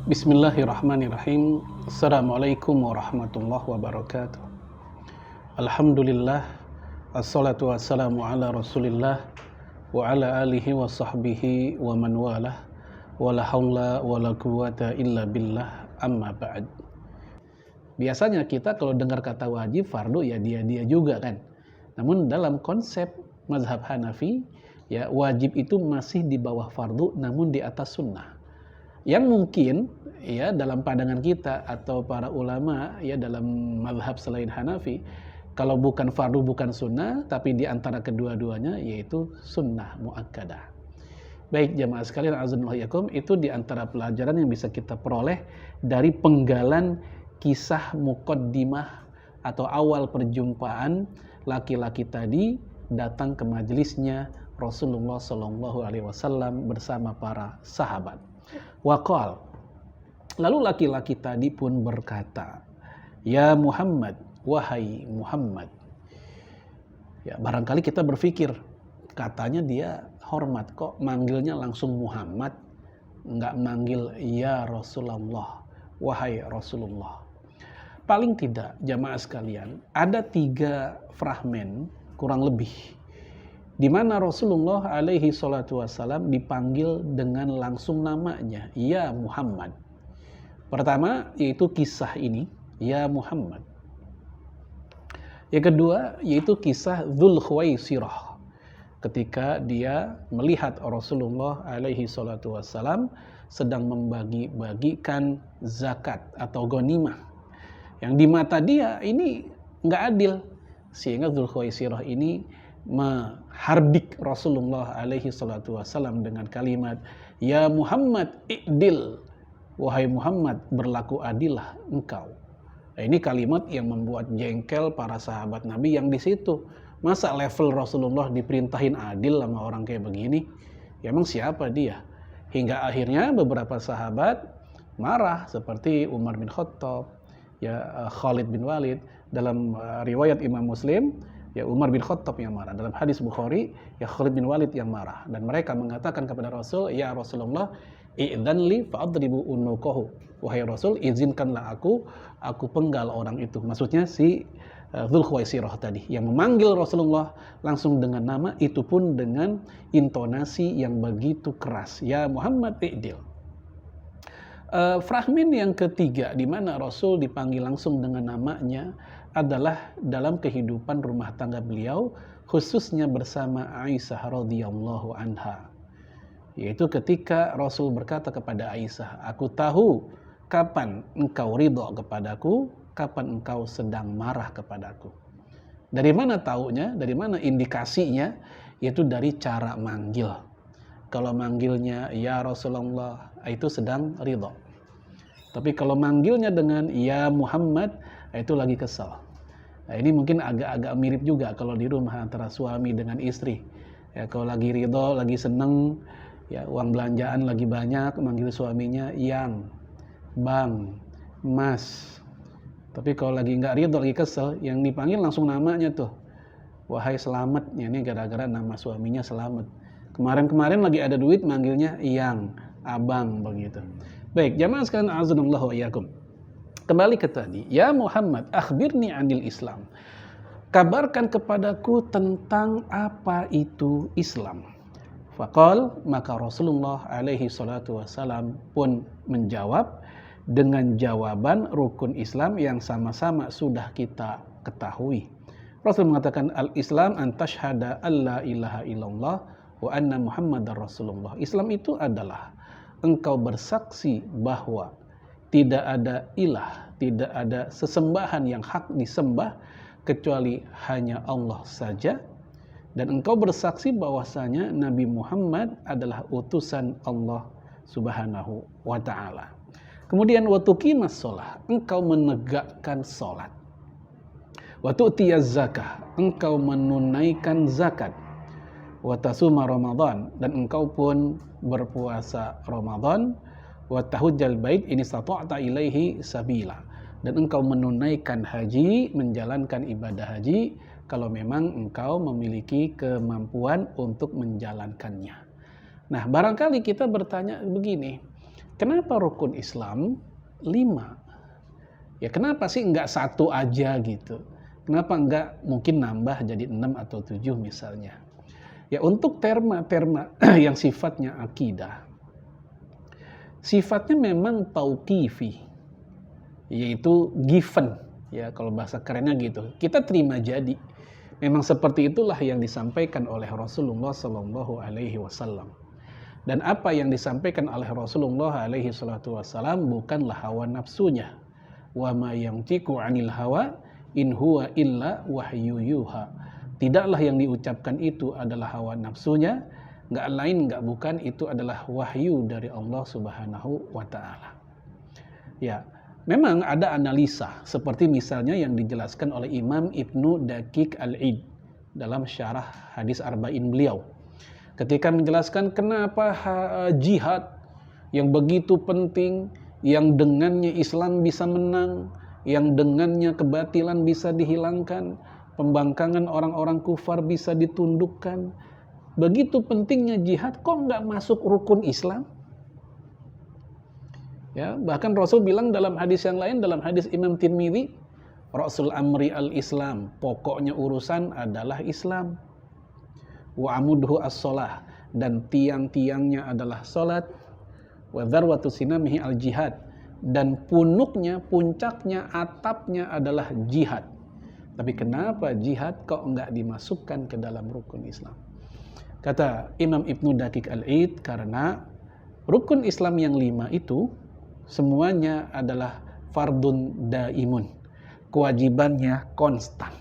Bismillahirrahmanirrahim. Assalamualaikum warahmatullahi wabarakatuh. Alhamdulillah. Assalatu wassalamu ala rasulillah wa ala alihi wa sahbihi wa man walah. Wa la hawla wa la quwata illa billah, amma ba'd. Biasanya kita kalau dengar kata wajib, fardu, ya dia juga kan. Namun dalam konsep mazhab Hanafi, ya wajib itu masih di bawah fardu namun di atas sunnah. Yang mungkin ya dalam pandangan kita atau para ulama ya dalam mazhab selain Hanafi, kalau bukan fardu bukan sunnah, tapi di antara kedua-duanya yaitu sunnah muakkadah. Baik jamaah sekalian, azanullah yakum, itu di antara pelajaran yang bisa kita peroleh dari penggalan kisah muqaddimah atau awal perjumpaan laki-laki tadi datang ke majelisnya Rasulullah SAW bersama para sahabat. Waqal, lalu laki-laki tadi pun berkata, "Ya Muhammad, wahai Muhammad." Ya, barangkali kita berpikir, katanya dia hormat, kok manggilnya langsung Muhammad, enggak manggil ya Rasulullah, wahai Rasulullah. Paling tidak jamaah sekalian, ada 3 fragmen kurang lebih di mana Rasulullah alaihi salatu wassalam dipanggil dengan langsung namanya, ya Muhammad. Pertama yaitu kisah ini, ya Muhammad. Yang kedua yaitu kisah Dzul Khuwaisirah, ketika dia melihat Rasulullah alaihi salatu wassalam sedang membagi-bagikan zakat atau ghanimah, yang di mata dia ini nggak adil, sehingga Dzul Khuwaisirah ini menghardik Rasulullah alaihi salatu wassalam dengan kalimat, "Ya Muhammad, i'dil." Wahai Muhammad, berlaku adillah engkau. Nah, ini kalimat yang membuat jengkel para sahabat Nabi yang di situ. Masa level Rasulullah diperintahin adil sama orang kayak begini? Ya, emang siapa dia? Hingga akhirnya beberapa sahabat marah seperti Umar bin Khattab, ya Khalid bin Walid. Dalam riwayat Imam Muslim, ya Umar bin Khattab yang marah. Dalam hadis Bukhari, ya Khalid bin Walid yang marah. Dan mereka mengatakan kepada Rasul, "Ya Rasulullah, i'dzan li fa'adribu unuqahu." Wahai Rasul, izinkanlah aku penggal orang itu. Maksudnya si Dzul Khuwaisirah tadi yang memanggil Rasulullah langsung dengan nama, itu pun dengan intonasi yang begitu keras. Ya Muhammad, i'dil. Fragmen yang ketiga di mana Rasul dipanggil langsung dengan namanya adalah dalam kehidupan rumah tangga beliau, khususnya bersama Aisyah radhiyallahu anha. Yaitu ketika Rasul berkata kepada Aisyah, "Aku tahu kapan engkau ridha kepadaku, kapan engkau sedang marah kepadaku." Dari mana taunya? Dari mana indikasinya? Yaitu dari cara manggil. Kalau manggilnya ya Rasulullah, itu sedang ridha. Tapi kalau manggilnya dengan ya Muhammad, itu lagi kesal. Nah, ini mungkin agak-agak mirip juga kalau di rumah antara suami dengan istri. Ya, kalau lagi ridho, lagi seneng, ya uang belanjaan lagi banyak, manggil suaminya yang, bang, mas. Tapi kalau lagi nggak ridho, lagi kesel, yang dipanggil langsung namanya tuh, wahai Selamat. Ya, ini gara-gara nama suaminya Selamat. Kemarin-kemarin lagi ada duit, manggilnya yang, abang, begitu. Baik, jamaah sekalian, azanallahu wa iyyakum. Kembali ke tadi, ya Muhammad, akhbirni anil Islam. Kabarkan kepadaku tentang apa itu Islam. Faqal, maka Rasulullah alaihi salatu wassalam pun menjawab dengan jawaban rukun Islam yang sama-sama sudah kita ketahui. Rasul mengatakan, al-Islam an tashhada alla ilaha illallah wa anna Muhammadar Rasulullah. Islam itu adalah engkau bersaksi bahwa tidak ada ilah, tidak ada sesembahan yang hak disembah kecuali hanya Allah saja, dan engkau bersaksi bahwasanya Nabi Muhammad adalah utusan Allah Subhanahu wa taala. Kemudian wa tuqimas shalah, engkau menegakkan salat. Wa tu'tiyaz zakah, engkau menunaikan zakat. Wa tasuma Ramadan, dan engkau pun berpuasa Ramadan. Wa tahujjal bait in istata'ta ilaihi sabila, dan engkau menunaikan haji, menjalankan ibadah haji kalau memang engkau memiliki kemampuan untuk menjalankannya. Nah, barangkali kita bertanya begini, Kenapa rukun Islam 5? Ya kenapa sih enggak 1 aja gitu? Kenapa enggak mungkin nambah jadi 6 atau 7 misalnya? Ya untuk terma-terma yang sifatnya akidah, sifatnya memang tauqifi, yaitu given, ya kalau bahasa kerennya gitu. Kita terima jadi. Memang seperti itulah yang disampaikan oleh Rasulullah Sallallahu Alaihi Wasallam. Dan apa yang disampaikan oleh Rasulullah Alaihi Wasallam bukanlah hawa nafsunya. Wa ma yantiqu 'anil hawa in huwa illa wahyu yuha. Tidaklah yang diucapkan itu adalah hawa nafsunya, enggak lain enggak bukan itu adalah wahyu dari Allah Subhanahu wa taala. Ya, memang ada analisa seperti misalnya yang dijelaskan oleh Imam Ibnu Daqiq Al-Id dalam syarah hadis Arba'in beliau. Ketika menjelaskan kenapa jihad yang begitu penting, yang dengannya Islam bisa menang, yang dengannya kebatilan bisa dihilangkan, pembangkangan orang-orang kufar bisa ditundukkan. Begitu pentingnya jihad, kok nggak masuk rukun Islam? Ya, bahkan Rasul bilang dalam hadis yang lain, dalam hadis Imam Tirmidzi, Rasul amri al-Islam, pokoknya urusan adalah Islam. Wa amudhu as-sholah, dan tiang-tiangnya adalah sholat. Wa dzarwatu sinamihi al-jihad, dan punuknya, puncaknya, atapnya adalah jihad. Tapi kenapa jihad kok enggak dimasukkan ke dalam rukun Islam? Kata Imam Ibnu Daqiq Al-Id, karena rukun Islam yang 5 itu semuanya adalah fardun daimun, kewajibannya konstan.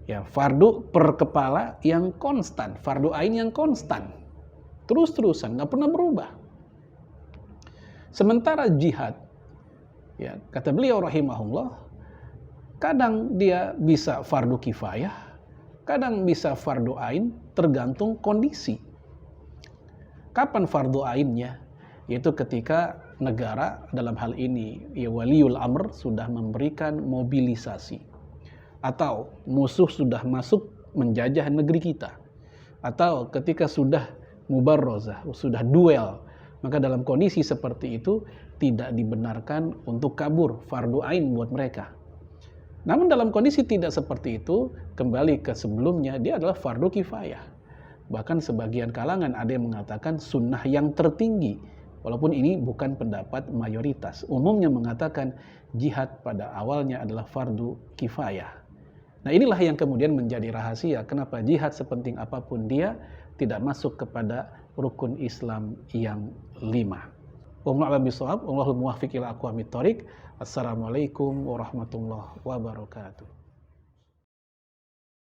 Ya, fardu per kepala yang konstan, fardu ain yang konstan, terus-terusan, nggak pernah berubah. Sementara jihad, ya kata beliau rahimahullah, kadang dia bisa fardu kifayah, kadang bisa fardu ain, tergantung kondisi. Kapan fardu ainnya? Yaitu ketika negara, dalam hal ini ya waliul amr, sudah memberikan mobilisasi, atau musuh sudah masuk menjajah negeri kita, atau ketika sudah mubarrozah, sudah duel, maka dalam kondisi seperti itu tidak dibenarkan untuk kabur, fardu ain buat mereka. Namun dalam kondisi tidak seperti itu, kembali ke sebelumnya, dia adalah fardu kifayah. Bahkan sebagian kalangan ada yang mengatakan sunnah yang tertinggi, walaupun ini bukan pendapat mayoritas. Umumnya mengatakan jihad pada awalnya adalah fardu kifayah. Nah inilah yang kemudian menjadi rahasia kenapa jihad sepenting apapun dia tidak masuk kepada rukun Islam yang 5. Wallahu a'lam bishawab, wallahul muwaffiq ila aqwamit thoriq. Assalamualaikum warahmatullahi wabarakatuh.